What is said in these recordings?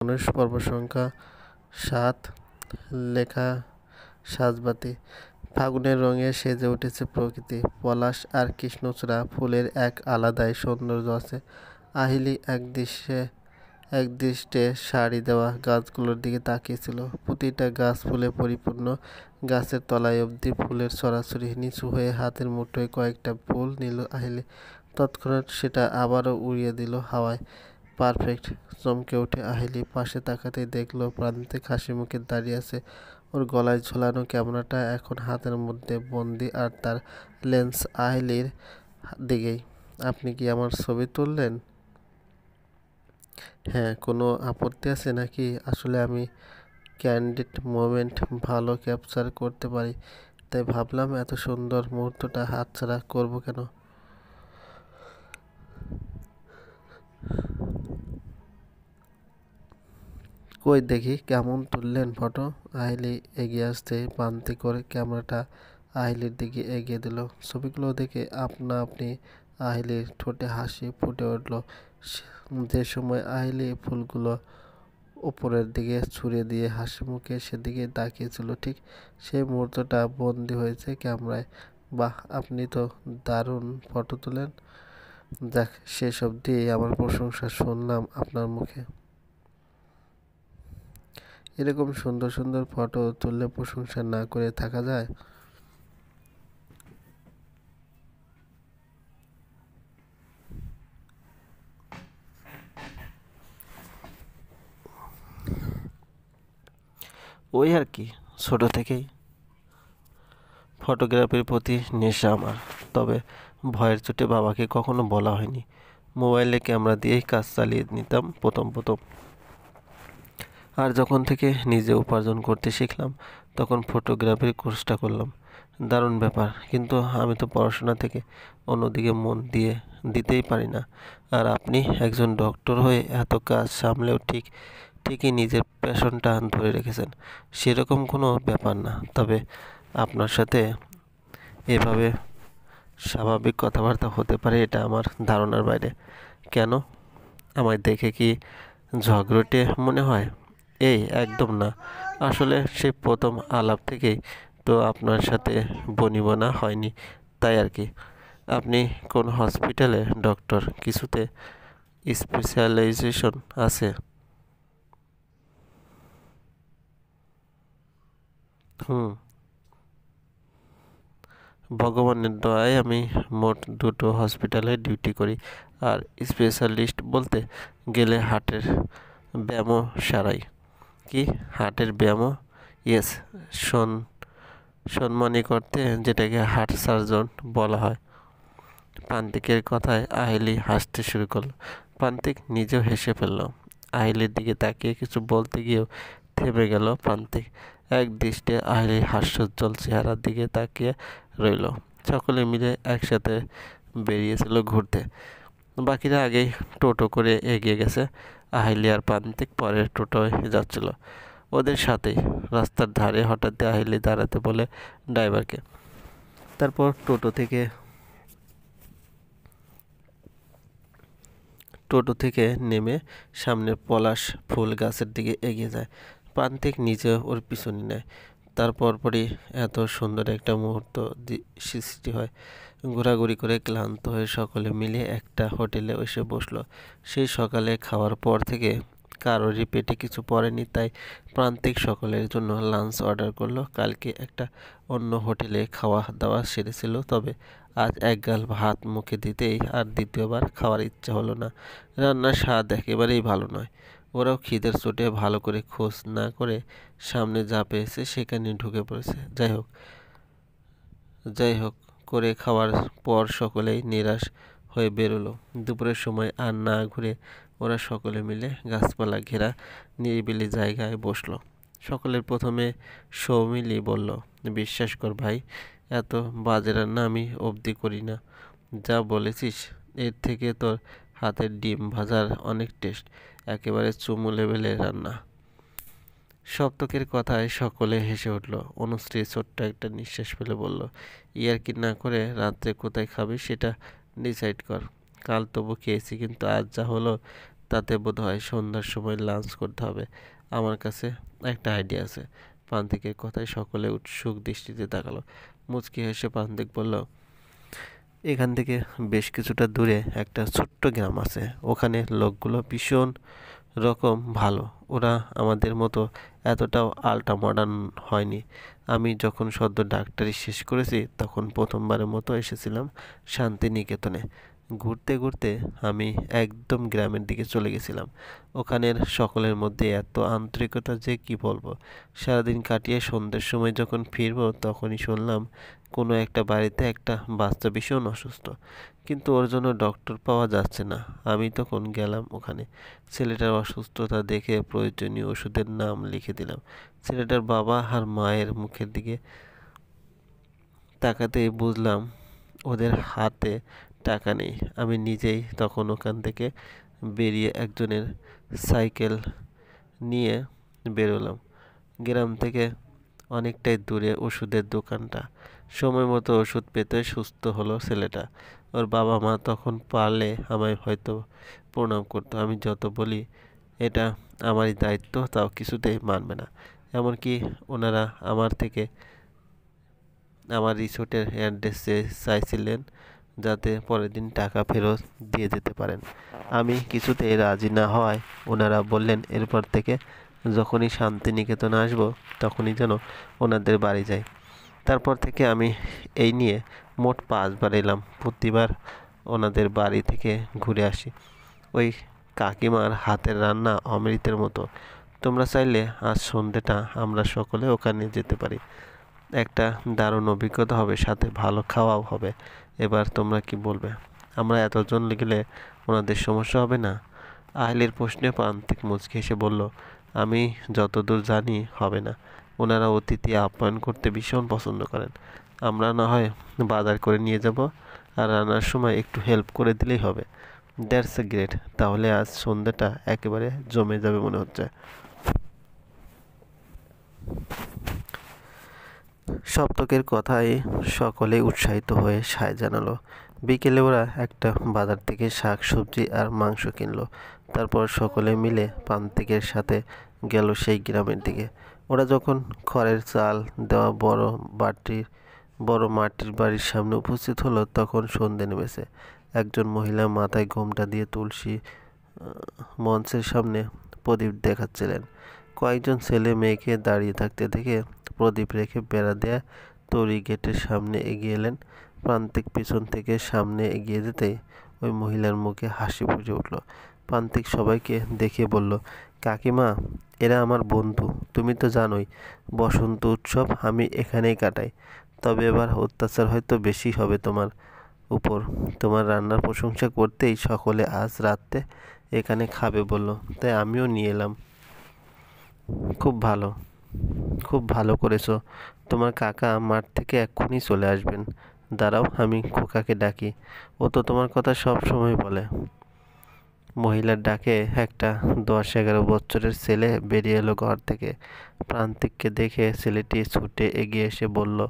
মানুষ পর্ব সংখ্যা ৭ লেখা সাজবাতি। ফাগুনের রঙে সেজে উঠেছে প্রকৃতি। পলাশ আর কৃষ্ণচূড়া ফুলের এক আলাদাই সৌন্দর্য আছে। আহিলি একদৃষ্টে সারি দেওয়া গাছগুলোর দিকে তাকিয়েছিল। প্রতিটা গাছ ফুলে পরিপূর্ণ। গাছের তলায় অবধি ফুলের ছড়াছড়ি। নিচু হয়ে হাতের মুঠোয় কয়েকটা ফুল নিল আহিলি। তৎক্ষণাৎ সেটা আবারও উড়িয়ে দিল হাওয়ায়। পারফেক্ট! চমকে উঠে আহিলি পাশে তাকাতেই দেখল প্রান্তিক হাসি মুখে দাঁড়িয়ে আছে। ওর গলায় ঝোলানো ক্যামেরাটা এখন হাতের মধ্যে বন্দি, আর তার লেন্স আহিলির দিকেই। আপনি কি আমার ছবি তুললেন? হ্যাঁ, কোনো আপত্তি আছে নাকি? আসলে আমি ক্যান্ডিড মোমেন্ট ভালো ক্যাপচার করতে পারি, তাই ভাবলাম এত সুন্দর মুহূর্তটা হাতছাড়া করব কেন। কই দেখি কেমন তুললেন ফটো। আহিলি এগিয়ে আসতে পান্তি করে ক্যামেরাটা আহিলির দিকে এগিয়ে দিল। ছবিগুলো দেখে আপনা আপনি আহিলির ঠোঁটে হাসি ফুটে উঠল। যে সময় আহিলি ফুলগুলো উপরের দিকে ছুঁড়ে দিয়ে হাসি মুখে সেদিকে তাকিয়েছিল, ঠিক সেই মুহূর্তটা বন্দি হয়েছে ক্যামেরায়। বাহ, আপনি তো দারুণ ফটো তোলেন। যাক, শেষ অবধি আমার প্রশংসা শুনলাম আপনার মুখে। এরকম সুন্দর সুন্দর ফটো তুললে প্রশংসা না করে থাকা যায়? ওই আর কি, ছোট থেকেই ফটোগ্রাফির প্রতি নেশা আমার। তবে ভয়ের চোটে বাবাকে কখনো বলা হয়নি। মোবাইলে ক্যামেরা দিয়েই কাজ চালিয়ে নিতাম প্রথম প্রথম। আর যখন থেকে নিজে উপার্জন করতে শিখলাম, তখন ফটোগ্রাফির কোর্সটা করলাম। দারুণ ব্যাপার, কিন্তু আমি তো পড়াশোনা থেকে অন্যদিকে মন দিতেই পারি না। আর আপনি একজন ডক্টর হয়ে এত কাজ সামলেও ঠিকই নিজের প্যাশনটা ধরে রেখেছেন। সেরকম কোনো ব্যাপার না। তবে আপনার সাথে এভাবে স্বাভাবিক কথাবার্তা হতে পারে এটা আমার ধারণার বাইরে। কেন? আমায় দেখে কি ঝগড়টে মনে হয়? এই একদম না। আসলে সেই প্রথম আলাপ থেকেই তো আপনার সাথে বনিবনা হয়নি, তাই আর কি। আপনি কোন হসপিটালে ডক্টর? কিছুতে স্পেশালাইজেশন আছে? হুম, ভগবানের দয়ায় আমি মোট 2টো হসপিটালে ডিউটি করি। আর স্পেশালিস্ট বলতে গেলে হার্টের ব্যায়ামও সারাই। কি হার্টের ব্যায়ামও? ইয়েস, সম্মানী করতে যেটাকে হার্ট সার্জন বলা হয়। প্রান্তিকের কথায় আহিলি হাসতে শুরু করলো। প্রান্তিক নিজেও হেসে ফেলল। আহিলির দিকে তাকিয়ে কিছু বলতে গিয়েও থেমে গেল প্রান্তিক। এক দৃষ্টে আহিলির হাস্যোজ্জ্বল চেহারার দিকে তাকিয়ে রইল। সকলে মিলে একসাথে বেরিয়েছিল ঘুরতে। বাকিরা আগেই টোটো করে এগিয়ে গেছে। আহিলি আর প্রান্তিক পরের টোটোয় যাচ্ছিল ওদের সাথেই। রাস্তার ধারে হঠাৎ আহিলি দাঁড়াতে বলে ড্রাইভারকে। তারপর টোটো থেকে নেমে সামনের পলাশ ফুল গাছের দিকে এগিয়ে যায়। প্রান্তিক নিজেও ওর পিছনে নেয়। তার পরপরই এত সুন্দর একটা মুহূর্ত সৃষ্টি হয়। ঘোরাঘুরি করে ক্লান্ত হয়ে সকলে মিলে একটা হোটেলে এসে বসলো। সেই সকালে খাওয়ার পর থেকে কারোরই পেটে কিছু পড়েনি, তাই প্রান্তিক সকলের জন্য লাঞ্চ অর্ডার করলো। কালকে একটা অন্য হোটেলে খাওয়া দাওয়া সেরেছিল, তবে আজ একগাল ভাত মুখে দিতেই আর দ্বিতীয়বার খাওয়ার ইচ্ছা হলো না। রান্নার স্বাদ একেবারেই ভালো নয়। ওরাও খিদের চোটে ভালো করে খোঁজ না করে সামনে যা পেয়েছে সেখানে ঢুকে পড়েছে। যাই হোক করে খাওয়ার পর সকলেই নিরাশ হয়ে বেরোলো। দুপুরের সময় আর না ঘুরে ওরা সকলে মিলে গাছপালা ঘেরা নিরিবিলি জায়গায় বসলো। সকলের প্রথমে সৌমিলি বলল, বিশ্বাস কর ভাই, এত বাজে রান্না আমি অবধি করি না। যা বলেছিস, এর থেকে তোর হাতের ডিম ভাজার অনেক টেস্ট। একেবারে চুমু লেভেলের রান্না। সপ্তকের কথায় সকলে হেসে উঠল। অনুশ্রী ছোট্ট একটা নিঃশ্বাস ফেলে বলল, ইয়ার্কি না করে রাত্রে কোথায় খাবি সেটা ডিসাইড কর। কাল তবু খেয়েছি, কিন্তু আজ যা হলো তাতে বোধহয় সন্ধ্যার সময় লাঞ্চ করতে হবে। আমার কাছে একটা আইডিয়া আছে। প্রান্তিকের কথায় সকলে উৎসুক দৃষ্টিতে তাকালো। মুচকি হেসে প্রান্তিক বলল, এখান থেকে বেশ কিছুটা দূরে একটা ছোট্ট গ্রাম আছে। ওখানে লোকগুলো ভীষণ রকম ভালো। ওরা আমাদের মতো এতটাও আল্ট্রা মডার্ন হয়নি। আমি যখন সদ্য ডাক্তারি শেষ করেছি তখন প্রথমবারের মতো এসেছিলাম শান্তিনিকেতনে। ঘুরতে ঘুরতে আমি একদম গ্রামের দিকে চলে গেছিলাম। ওখানের সকলের মধ্যে এত আন্তরিকতা যে কি বলবো। সারাদিন কাটিয়ে সন্ধ্যের সময় যখন ফিরবো তখনই শুনলাম কোনো একটা বাড়িতে একটা বাচ্চা ভীষণ অসুস্থ, কিন্তু ওর জন্য ডক্টর পাওয়া যাচ্ছে না। আমি তখন গেলাম ওখানে। ছেলেটার অসুস্থতা দেখে প্রয়োজনীয় ওষুধের নাম লিখে দিলাম। ছেলেটার বাবা আর মায়ের মুখের দিকে তাকাতেই বুঝলাম ওদের হাতে টাকা নেই। আমি নিজেই তখন ওখান থেকে বেরিয়ে একজনের সাইকেল নিয়ে বেরোলাম। গ্রাম থেকে অনেকটাই দূরে ওষুধের দোকানটা। সময় মতো ওষুধ পেতে সুস্থ হলো ছেলেটা। ওর বাবা মা তখন পারলে আমায় হয়তো প্রণাম করতো। আমি যত বলি এটা আমারই দায়িত্ব, তাও কিছুতেই মানবে না। এমনকি ওনারা আমার থেকে আমার রিসোর্টের অ্যাড্রেস চাইছিলেন যাতে পরের দিন টাকা ফেরত দিয়ে যেতে পারেন। আমি কিছুতেই রাজি না হওয়ায় ওনারা বললেন এরপর থেকে যখনই শান্তিনিকেতনে আসবো তখনই যেন ওনাদের বাড়ি যাই। তারপর থেকে আমি এই নিয়ে মোট 5 বার এলাম। প্রতিবার ওনাদের বাড়ি থেকে ঘুরে আসি। ওই কাকিমার হাতের রান্না অমৃতের মতো। তোমরা চাইলে আজ সন্ধ্যেটা আমরা সকলে ওখানে যেতে পারি। একটা দারুণ অভিজ্ঞতা হবে, সাথে ভালো খাওয়াও হবে। এবার তোমরা কি বলবে? আমরা এতজন গেলে ওনাদের সমস্যা হবে না? আহলির প্রশ্নে প্রান্তিক মুচকি হেসে বলল, আমি যতদূর জানি হবে না। ওনারা অতিথি আপ্যায়ন করতে ভীষণ পছন্দ করেন। আমরা না হয় বাজার করে নিয়ে যাব, আর রান্নার সময় একটু হেল্প করে দিলেই হবে। That's a great. তাহলে আজ সন্ধ্যাটা একেবারে জমে যাবে মনে হচ্ছে। সপ্তকের কথায় সকলে উৎসাহিত হয়ে সায় জানালো। বিকেলে ওরা একটা বাজার থেকে শাক সবজি আর মাংস কিনলো। তারপর সকলে মিলে প্রান্তিকের সাথে গেল সেই গ্রামের দিকে। ওরা যখন খড়ের চাল দেওয়া বড় মাটির বাড়ির সামনে উপস্থিত হলো তখন সন্ধে নেমেছে। একজন মহিলা মাথায় ঘোমটা দিয়ে তুলসী মঞ্চের সামনে প্রদীপ দেখাচ্ছিলেন। কয়েকজন ছেলে মেয়েকে দাঁড়িয়ে থাকতে দেখে প্রদীপ রেখে বেড়া দেয়া তৈরি গেটের সামনে এগিয়ে এলেন। প্রান্তিক পিছন থেকে সামনে এগিয়ে যেতেই ওই মহিলার মুখে হাসি ফুটে উঠল। প্রান্তিক সবাইকে দেখিয়ে বলল, কাকিমা, এরা আমার বন্ধু। তুমি তো জানোই বসন্ত উৎসব আমি এখানেই কাটাই। তবে এবার অত্যাচার হয়তো বেশি হবে তোমার উপর। তোমার রান্নার প্রশংসা করতেই সকলে আজ রাতে এখানে খাবে বলল, তাই আমিও নিয়ে এলাম। খুব ভালো, খুব ভালো করেছো। তোমার কাকা মাঠ থেকে এক্ষুনি চলে আসবেন। দাঁড়াও, আমি খোকাকে ডাকি। ও তো তোমার কথা সব সময় বলে। মহিলার ডাকে একটা 10-11 বছরের ছেলে বেরিয়ে এলো ঘর থেকে। প্রান্তিককে দেখে ছেলেটি ছুটে এগিয়ে এসে বলল,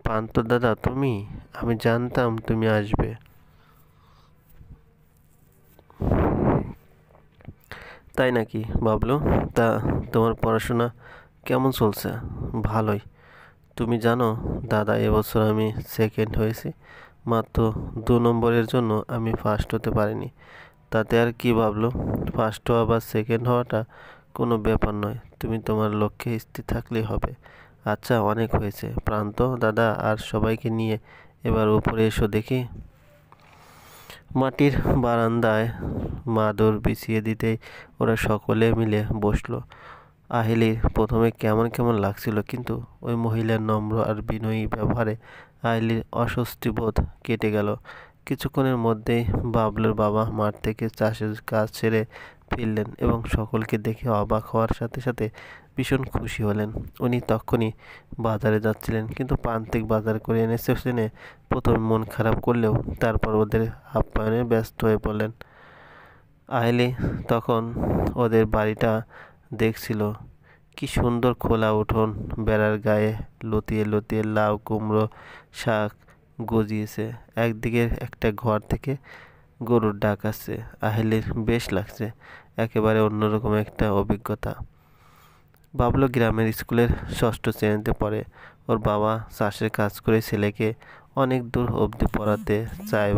পান্ত দাদা তুমি? আমি জানতাম তুমি আসবে। তাই নাকি বাবলু? তা তোমার পড়াশোনা কেমন চলছে? ভালোই। তুমি জানো দাদা, এবছর আমি সেকেন্ড হয়েছি। মাত্র 2 নম্বরের জন্য আমি ফার্স্ট হতে পারিনি। তাতে আর কি বাবলু, ফার্স্ট হওয়া বা সেকেন্ড হওয়াটা কোনো ব্যাপার নয়। তুমি তোমার লক্ষ্যে স্থির থাকলেই হবে। আচ্ছা, অনেক হয়েছে। প্রান্ত দাদা আর সবাইকে নিয়ে এবার উপরে এসো দেখি। মাটির বারান্দায় মাদুর বিছিয়ে দিতেই ওরা সকলে মিলে বসলো। আহিলির প্রথমে কেমন কেমন লাগছিল, কিন্তু ওই মহিলার নম্র আর বিনয়ী ব্যবহারে আহিলির অস্বস্তি বোধ কেটে গেল। কিছুক্ষণের মধ্যেই বাবলুর বাবা মাঠ থেকে চাষের কাজ ছেড়ে ফিরলেন এবং সকলকে দেখে অবাক হওয়ার সাথে সাথে ভীষণ খুশি হলেন। উনি তখনই বাজারে যাচ্ছিলেন, কিন্তু প্রান্তিক বাজার করে এনেছে শুনে প্রথমে মন খারাপ করলেও তারপর ওদের আপ্যায়নে ব্যস্ত হয়ে পড়লেন। আহিলি তখন ওদের বাড়িটা দেখছিল। কি সুন্দর খোলা উঠোন, বেড়ার গায়ে লতিয়ে লতিয়ে লাউ কুমড়ো শাক গজিয়েছে। একদিকের একটা ঘর থেকে গরুর ডাক আসছে। আহিলির বেশ লাগছে, একেবারে অন্যরকম একটা অভিজ্ঞতা। বাবলু গ্রামের স্কুলের 6ষ্ঠ শ্রেণীতে পড়ে। ওর বাবা চাষের কাজ করে ছেলেকে অনেক দূর অবধি পড়াতে চায়।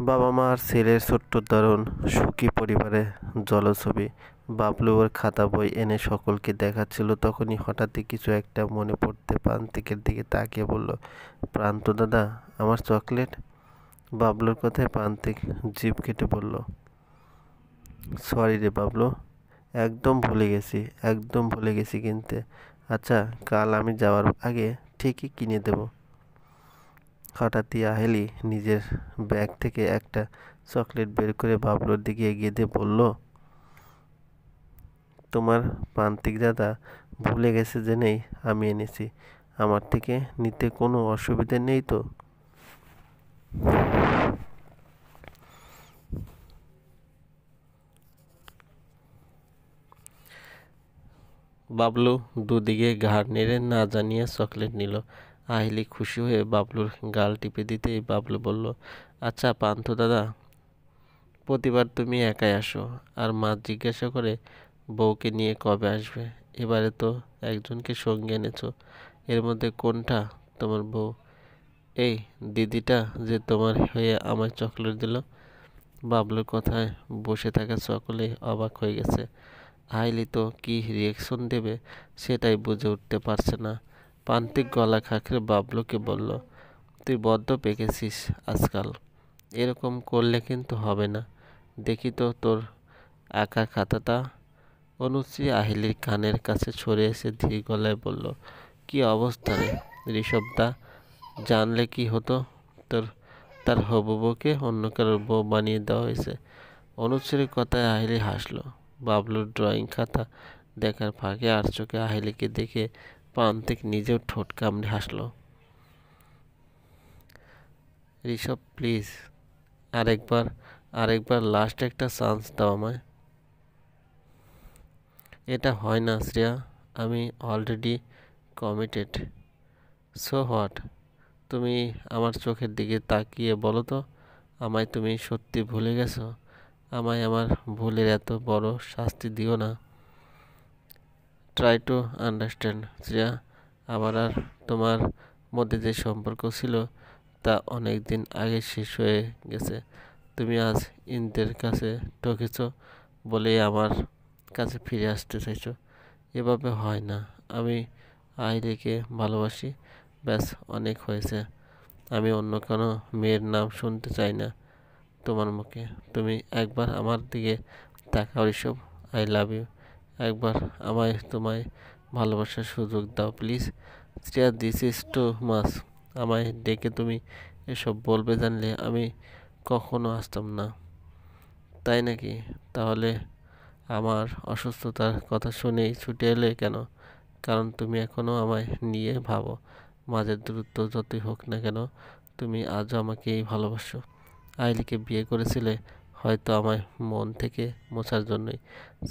বাবা মা আর ছেলের ছোট্ট দারুণ সুখী পরিবারের জলছবি। বাবলু ওর খাতা বই এনে সকলকে দেখাচ্ছিল। তখনই হঠাৎই কিছু একটা মনে পড়তে প্রান্তিকের দিকে তাকিয়ে বলল, প্রান্ত দাদা, আমার চকলেট। বাবলুর কথায় প্রান্তিক জিভ কেটে বলল, সরি রে বাবলু, একদম ভুলে গেছি কিনতে। আচ্ছা, কাল আমি যাওয়ার আগে ঠিকই কিনে দেব। হঠাৎই আহেলি নিজের ব্যাগ থেকে একটা চকলেট বের করে বাবলুর দিকে এগিয়ে দিয়ে বলল, তোমার প্রান্তিক দাদা ভুলে গেছে জেনেই আমি এনেছি। আমার থেকে নিতে কোনো অসুবিধে নেই তো? বাবলু দুদিকে ঘাড় নেড়ে না জানিয়ে চকলেট নিল। আহিলি খুশি হয়ে বাবলুর গাল টিপে দিতেই বাবলু বলল, আচ্ছা পান্থ দাদা, প্রতিবার তুমি একাই আসো, আর মা জিজ্ঞাসা করে বউকে নিয়ে কবে আসবে। এবারে তো একজনকে সঙ্গে এনেছো, এর মধ্যে কোনটা তোমার বউ? এই দিদিটা যে তোমার হয়ে আমায় চকলেট দিল। বাবলুর কথায় বসে থাকা সকলেই অবাক হয়ে গেছে। আইলি তো কি রিয়েকশন দেবে সেটাই বুঝে উঠতে পারছে না। প্রান্তিক গলা খাঁকড়ে বাবলুকে বলল, তুই বড্ড পেকেছিস আজকাল, এরকম করলে কিন্তু হবে না। দেখি তো তোর আঁকার খাতাটা। অনুশ্রী আহিলির কানের কাছে সরে এসে ধীর গলায় বলল, কি অবস্থা রে ঋষভদা, জানলে কি হতো তোর? তার হবু বউকে অন্য কারোর বউ বানিয়ে দেওয়া হয়েছে। অনুশ্রীর কথায় আহিলি হাসলো। বাবলুর ড্রয়িং খাতা দেখার ফাঁকে আর চোখে আহিলিকে দেখে প্রান্তিক নিজেও ঠোঁট কামড়ে হাসলো। ঋষভ প্লিজ, আরেকবার লাস্ট একটা চান্স দাও আমায়। এটা হয় না শ্রেয়া, আমি অলরেডি কমিটেড। So what? তুমি আমার চোখের দিকে তাকিয়ে বলো তো, আমায় তুমি সত্যি ভুলে গেছো? আমায় আমার ভুলের এত বড় শাস্তি দিও না। ট্রাই টু আন্ডারস্ট্যান্ড শ্রেয়া, আমার আর তোমার মধ্যে যে সম্পর্ক ছিল তা অনেক দিন আগে শেষ হয়ে গেছে। তুমি আজ ইন্দ্রের কাছে ঠকেছ বলেই আমার কাছে ফিরে আসতে চাইছো। এভাবে হয় না। আমি আইরিকে ভালোবাসি, ব্যাস অনেক হয়েছে। আমি অন্য কোনো মেয়ের নাম শুনতে চাই না তোমার মুখে। তুমি একবার আমার দিকে তাকাও ঋষভ, আই লাভ ইউ। একবার আমায় তোমায় ভালোবাসার সুযোগ দাও please. Shreya, this is too much. আমায় ডেকে তুমি এসব বলবে জানলে আমি কখনো আসতাম না। তাই নাকি? তাহলে আমার অসুস্থতার কথা শুনেই ছুটে এলে কেন? কারণ তুমি এখনও আমায় নিয়ে ভাবো। মাঝের দূরত্ব যতই হোক না কেন, তুমি আজও আমাকেই ভালোবাসো। আইলিকে বিয়ে করেছিলে হয়তো আমায় মন থেকে মোছার জন্যই।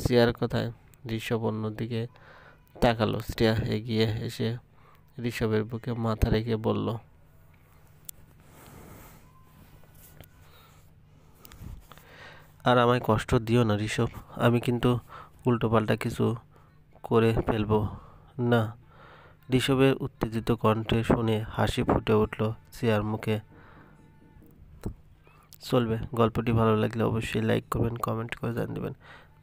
শ্রেয়ার কথায় ঋষভ অন্যদিকে তাকালো। শ্রেয়া এগিয়ে এসে ঋষভের বুকে মাথা রেখে বলল, আর আমায় কষ্ট দিও না ঋষভ, আমি কিন্তু উল্টোপাল্টা কিছু করে ফেলবো না। ঋষভের উত্তেজিত কণ্ঠে শুনে হাসি ফুটে উঠল শ্রেয়ার মুখে। চলবে, গল্পটি ভালো লাগলে অবশ্যই লাইক করবেন, কমেন্ট করে জানিয়ে দেবেন।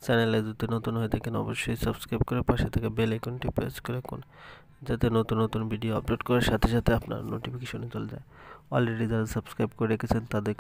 চ্যানেলে যদি নতুন হয়ে থাকেন অবশ্যই সাবস্ক্রাইব করে পাশে থেকে বেল আইকনটি প্রেস করে রাখুন, যাতে নতুন নতুন ভিডিও আপলোড করার সাথে সাথে আপনার নোটিফিকেশনে চলে যায়। অলরেডি যারা সাবস্ক্রাইব করে রেখেছেন তাদের